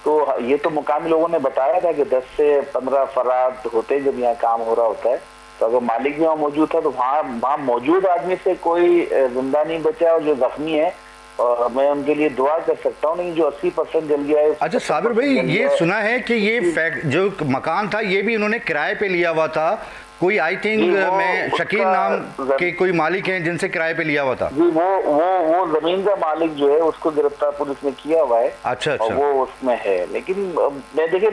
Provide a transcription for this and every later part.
تو یہ تو مقامی لوگوں نے بتایا تھا کہ 10 سے 15 افراد ہوتے ہیں جب یہاں کام ہو رہا ہوتا ہے، تو اگر مالک بھی وہاں موجود تھا تو وہاں موجود آدمی سے کوئی زندہ نہیں بچا، اور جو زخمی ہے اور میں ان کے لیے دعا کر سکتا ہوں، لیکن جو 80% جل گیا ہے۔ اچھا صابر بھائی، یہ سنا ہے کہ یہ جو مکان تھا یہ بھی انہوں نے کرائے پہ لیا ہوا تھا، کوئی آئی تھنک میں شکیل نام کے کوئی مالک ہیں جن سے کرائے پہ لیا ہوا تھا؟ جی، وہ زمین کا مالک جو ہے اس کو گرفتار پولیس نے کیا ہوا ہے، اچھا اور وہ اس میں ہے۔ لیکن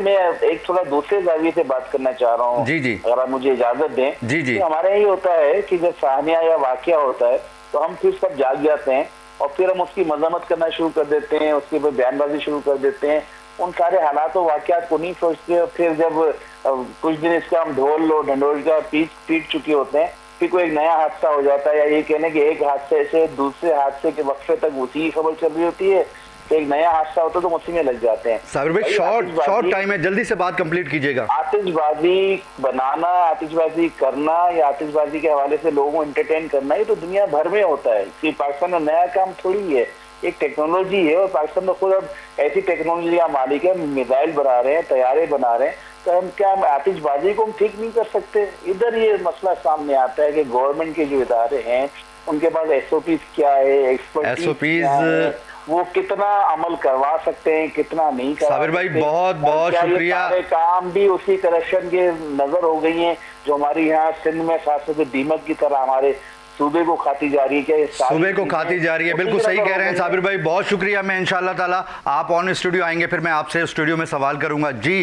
میں ایک تھوڑا دوسرے زاویے سے بات کرنا چاہ رہا ہوں، جی اگر آپ مجھے اجازت دیں۔ جی ہمارے یہاں یہ ہوتا ہے کہ جب سانحہ یا واقعہ ہوتا ہے تو ہم پھر سب جاگ جاتے ہیں، اور پھر ہم اس کی مذمت کرنا شروع کر دیتے ہیں، اس کے اوپر بیان بازی شروع کر دیتے ہیں، ان سارے حالات و واقعات کو نہیں سوچتے۔ پھر جب کچھ دن اس کا ہم ڈھول و ڈھنڈول کا پیٹ چکے ہوتے ہیں، پھر کوئی ایک نیا حادثہ ہو جاتا ہے، یا یہ کہنے کہ ایک حادثے سے دوسرے حادثے کے وقفے تک اسی خبر چل رہی ہوتی ہے، تو ایک نیا حادثہ ہوتا ہے تو اسی میں لگ جاتے ہیں۔ صابر بھائی شارٹ ٹائم ہے، جلدی سے بات کمپلیٹ کیجئے گا۔ آتش بازی بنانا، آتش بازی کرنا یا آتش بازی کے حوالے سے لوگوں کو انٹرٹین کرنا، یہ تو دنیا بھر میں ہوتا ہے، کہ پاکستان میں نیا کام تھوڑی ہے، ایک ٹیکنالوجی ہے، اور پاکستان میں خود اب ایسی ٹیکنالوجی کا مالک ہے، میزائل بنا رہے ہیں، طیارے بنا رہے ہیں، تو ہم آتش بازی کو ہم ٹھیک نہیں کر سکتے؟ ادھر یہ مسئلہ سامنے آتا ہے کہ گورنمنٹ کے جو ادارے ہیں ان کے پاس ایس او پیز کیا ہے، ایکسپرٹیز کیا ہے، وہ کتنا عمل کروا سکتے ہیں، کتنا نہیں کروا سکتے۔ صابر بھائی بہت بہت شکریہ۔ سارے کام بھی اسی کرپشن کے نظر ہو گئی ہیں جو ہماری یہاں سندھ میں خاص طور سے دیمک کی طرح ہمارے صوبے کو کھاتی جا رہی ہے، صوبے کو کھاتی جا رہی ہے۔ بالکل صحیح کہہ رہے ہیں صابر بھائی، بہت شکریہ۔ میں انشاءاللہ تعالی آپ آن اسٹوڈیو آئیں گے، پھر میں آپ سے اسٹوڈیو میں سوال کروں گا۔ جی